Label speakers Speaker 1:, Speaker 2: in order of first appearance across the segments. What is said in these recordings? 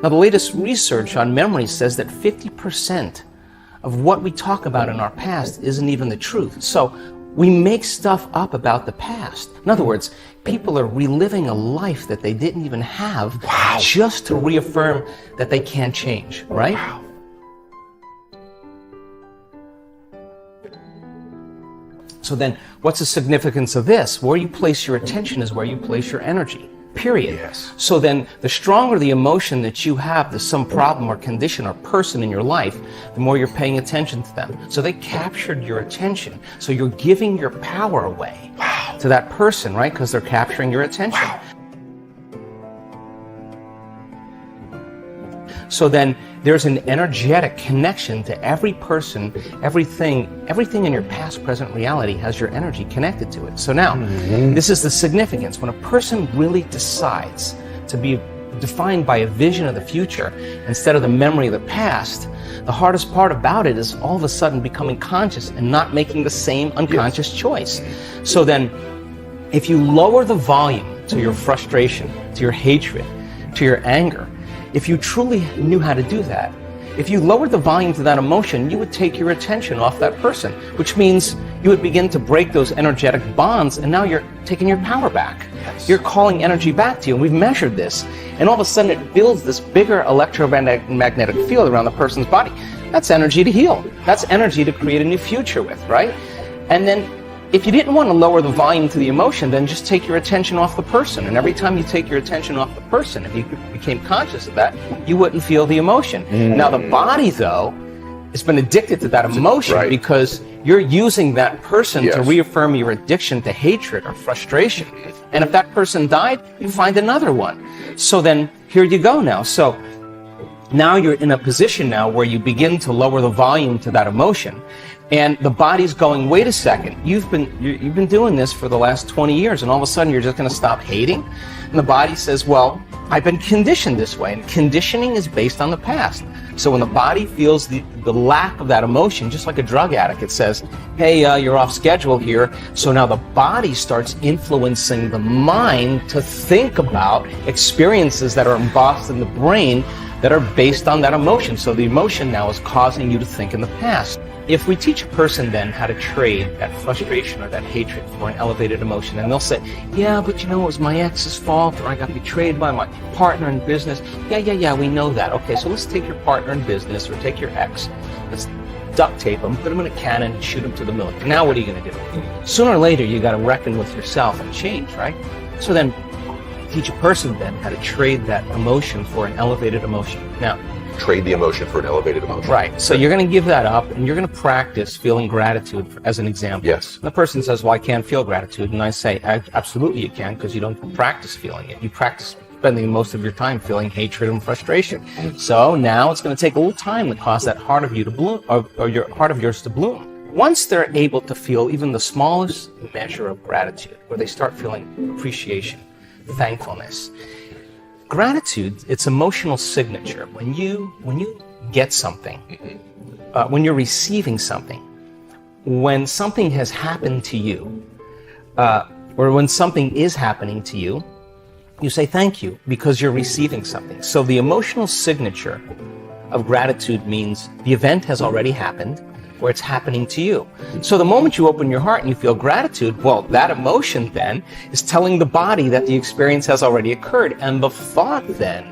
Speaker 1: Now, the latest research on memory says that 50% of what we talk about in our past isn't even the truth. So we make stuff up about the past. In other words, people are reliving a life that they didn't even have just to reaffirm that they can't change, right?
Speaker 2: Wow.
Speaker 1: So then, what's the significance of this? Where you place your attention is where you place your energy, period.
Speaker 2: Yes.
Speaker 1: So then, the stronger the emotion that you have to some problem or condition or person in your life, the more you're paying attention to them. So they captured your attention. So you're giving your power away to that person, right? Because they're capturing your attention. So then there's an energetic connection to every person, everything in your past, present reality has your energy connected to it. So now, this is the significance. When a person really decides to be defined by a vision of the future instead of the memory of the past, the hardest part about it is all of a sudden becoming conscious and not making the same unconscious choice. So then, if you lower the volume to your frustration, to your hatred, to your anger, if you truly knew how to do that, if you lowered the volume to that emotion, you would take your attention off that person, which means you would begin to break those energetic bonds, and now you're taking your power back.
Speaker 2: Yes.
Speaker 1: You're calling energy back to you, and we've measured this. And all of a sudden it builds this bigger electromagnetic field around the person's body. That's energy to heal. That's energy to create a new future with, right? And then if you didn't want to lower the volume to the emotion, then just take your attention off the person. And every time you take your attention off the person, if you became conscious of that, you wouldn't feel the emotion. Now the body, though, has been addicted to that emotion because you're using that person to reaffirm your addiction to hatred or frustration. And if that person died, you find another one. So then here you go now. So now you're in a position now where you begin to lower the volume to that emotion. And the body's going, wait a second, you've been doing this for the last 20 years, and all of a sudden you're just going to stop hating? And the body says, well, I've been conditioned this way, and conditioning is based on the past. So when the body feels the lack of that emotion, just like a drug addict, it says, hey, you're off schedule here. So now the body starts influencing the mind to think about experiences that are embossed in the brain that are based on that emotion. So the emotion now is causing you to think in the past. If we teach a person then how to trade that frustration or that hatred for an elevated emotion, and they'll say, yeah, but you know, it was my ex's fault, or I got betrayed by my partner in business. Yeah, we know that. Okay, so let's take your partner in business or take your ex. Let's duct tape them, put them in a cannon, and shoot them to the military. Now what are you going to do? Sooner or later, you got to reckon with yourself and change, right? So then, teach a person then how to trade that emotion for an elevated emotion. Now,
Speaker 2: trade the emotion for an elevated emotion.
Speaker 1: Right. So you're going to give that up, and you're going to practice feeling gratitude, as an example.
Speaker 2: Yes.
Speaker 1: And the person says, well, I can't feel gratitude. And I say, absolutely you can, because you don't practice feeling it. You practice spending most of your time feeling hatred and frustration. So now it's going to take a little time to cause that heart of you to bloom, or your heart of yours to bloom. Once they're able to feel even the smallest measure of gratitude, where they start feeling appreciation, thankfulness, gratitude, it's emotional signature. When you get something, when you're receiving something, when something has happened to you, or when something is happening to you, you say thank you because you're receiving something. So the emotional signature of gratitude means the event has already happened, or it's happening to you. So the moment you open your heart and you feel gratitude, well, that emotion then is telling the body that the experience has already occurred. And the thought then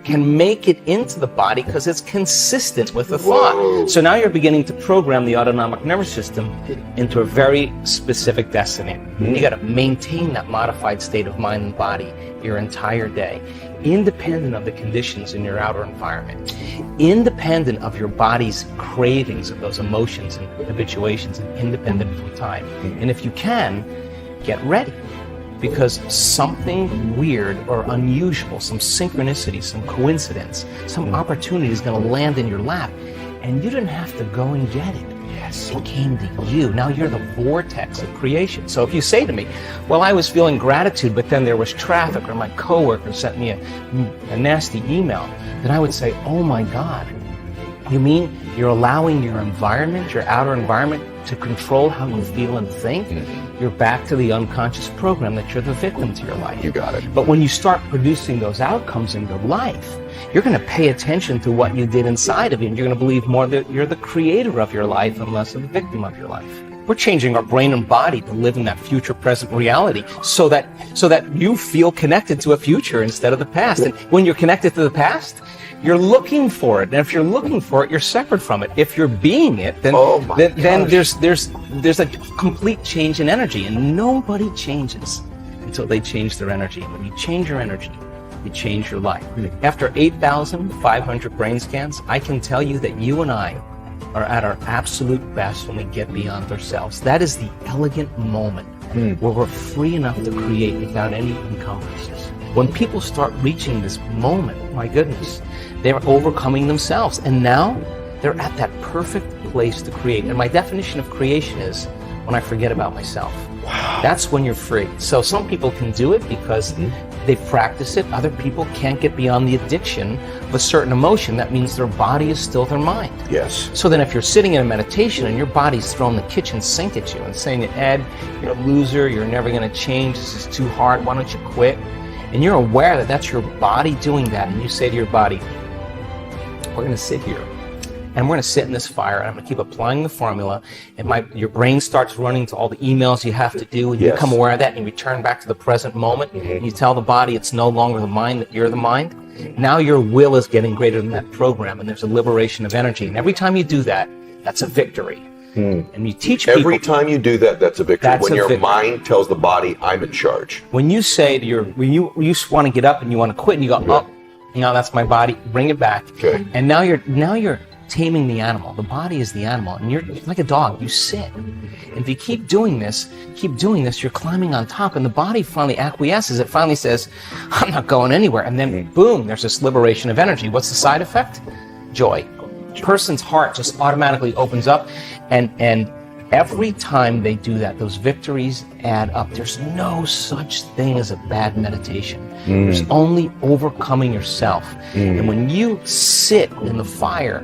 Speaker 1: can make it into the body because it's consistent with the thought. So now you're beginning to program the autonomic nervous system into a very specific destiny. You got to maintain that modified state of mind and body your entire day, independent of the conditions in your outer environment, independent of your body's cravings of those emotions and habituations, and independent from time. And if you can, get ready, because something weird or unusual, some synchronicity, some coincidence, some opportunity is going to land in your lap, and you didn't have to go and get it. Yes, it came to you. Now you're the vortex of creation. So if you say to me, well, I was feeling gratitude, but then there was traffic, or my coworker sent me a nasty email, then I would say, oh my God, you mean you're allowing your environment, your outer environment, to control how you feel and think, you're back to the unconscious program that you're the victim to your life.
Speaker 2: You got it.
Speaker 1: But when you start producing those outcomes in your life, you're going to pay attention to what you did inside of you, and you're going to believe more that you're the creator of your life and less of the victim of your life. We're changing our brain and body to live in that future present reality so that you feel connected to a future instead of the past. And when you're connected to the past, you're looking for it. And if you're looking for it, you're separate from it. If you're being it, then there's a complete change in energy. And nobody changes until they change their energy. And when you change your energy, you change your life. After 8,500 brain scans, I can tell you that you and I are at our absolute best when we get beyond ourselves. That is the elegant moment where we're free enough to create without any encumbrances. When people start reaching this moment, my goodness, they're overcoming themselves. And now they're at that perfect place to create. And my definition of creation is when I forget about myself. Wow. That's when you're free. So some people can do it because they've practiced it. Other people can't get beyond the addiction of a certain emotion. That means their body is still their mind.
Speaker 2: Yes.
Speaker 1: So then if you're sitting in a meditation and your body's throwing the kitchen sink at you and saying, Ed, you're a loser, you're never going to change, this is too hard, why don't you quit? And you're aware that that's your body doing that, and you say to your body, we're going to sit here and we're going to sit in this fire, and I'm going to keep applying the formula, and your brain starts running to all the emails you have to do, and you become aware of that, and you return back to the present moment, and you tell the body it's no longer the mind, that you're the mind. Now your will is getting greater than that program, and there's a liberation of energy. And every time you do that, that's a victory. And you teach people.
Speaker 2: Every time you do that, that's a victory. When your mind tells the body, I'm in charge.
Speaker 1: When you say to when you want to get up and you want to quit, and you go, oh, that's my body, bring it back.
Speaker 2: Okay.
Speaker 1: And now you're taming the animal. The body is the animal, and you're like a dog. You sit, and if you keep doing this, you're climbing on top, and the body finally acquiesces. It finally says, I'm not going anywhere. And then boom, there's this liberation of energy. What's the side effect? Joy. Person's heart just automatically opens up, and every time they do that, those victories add up. There's no such thing as a bad meditation. There's only overcoming yourself. And when you sit in the fire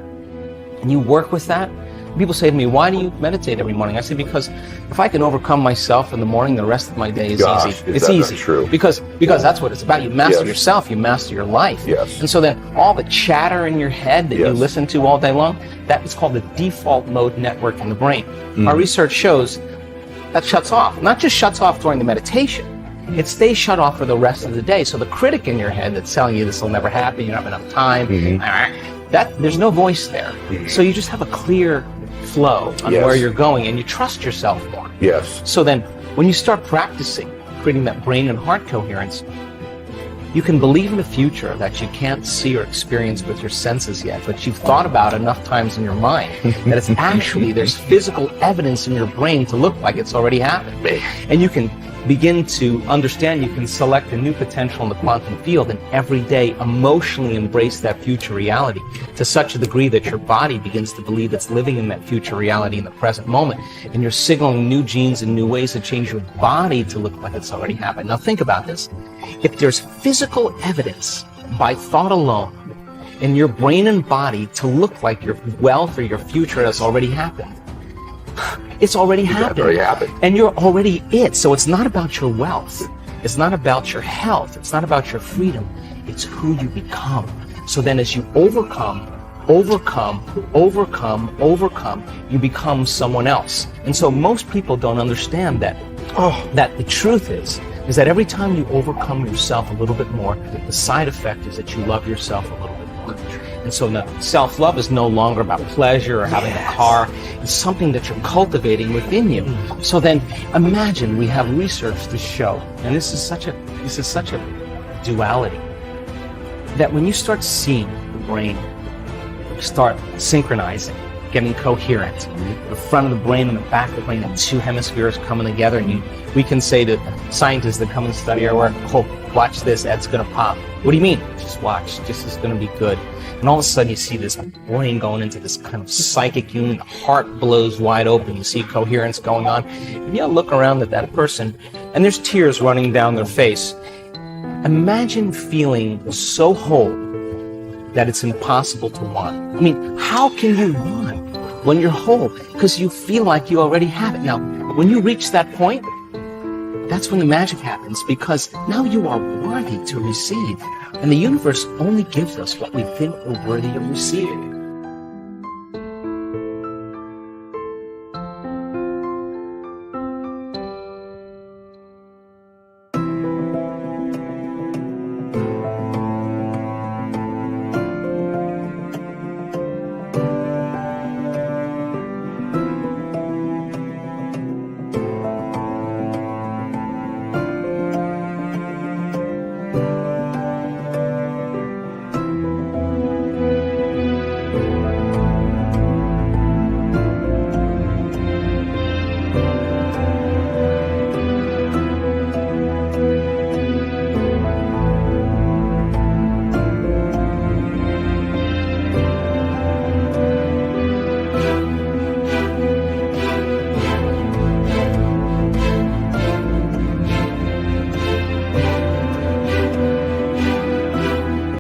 Speaker 1: and you work with that, people say to me, why do you meditate every morning? I say, because if I can overcome myself in the morning, the rest of my day is easy. It's easy.
Speaker 2: True?
Speaker 1: Because that's what it's about. You master yourself, you master your life.
Speaker 2: Yes.
Speaker 1: And so then all the chatter in your head that you listen to all day long, that is called the default mode network in the brain. Our research shows that shuts off. Not just shuts off during the meditation, it stays shut off for the rest of the day. So the critic in your head that's telling you this will never happen, you don't have enough time, there's no voice there. So you just have a clear flow on where you're going, and you trust yourself more.
Speaker 2: Yes.
Speaker 1: So then when you start practicing creating that brain and heart coherence, you can believe in a future that you can't see or experience with your senses yet, but you've thought about enough times in your mind that it's actually, there's physical evidence in your brain to look like it's already happened. And you can begin to understand, you can select a new potential in the quantum field, and every day emotionally embrace that future reality to such a degree that your body begins to believe it's living in that future reality in the present moment, and you're signaling new genes and new ways to change your body to look like it's already happened. Now think about this. If there's physical evidence by thought alone in your brain and body to look like your wealth or your future has already happened, it's already happened. And you're already it. So it's not about your wealth. It's not about your health. It's not about your freedom. It's who you become. So then as you overcome, you become someone else. And so most people don't understand that. That the truth is that every time you overcome yourself a little bit more, the side effect is that you love yourself a little bit more. And so now self-love is no longer about pleasure or having a car. It's something that you're cultivating within you. So then imagine, we have research to show, and this is such a duality, that when you start seeing the brain start synchronizing, getting coherent, the front of the brain and the back of the brain, the two hemispheres coming together, and we can say to scientists that come and study our work, oh, watch this, Ed's gonna pop. What do you mean? Just watch, this is gonna be good. And all of a sudden you see this brain going into this kind of psychic union, the heart blows wide open, you see coherence going on, and you look around at that person, and there's tears running down their face. Imagine feeling so whole that it's impossible to want. I mean, how can you want when you're whole, because you feel like you already have it. Now, when you reach that point, that's when the magic happens, because now you are worthy to receive. And the universe only gives us what we think we're worthy of receiving.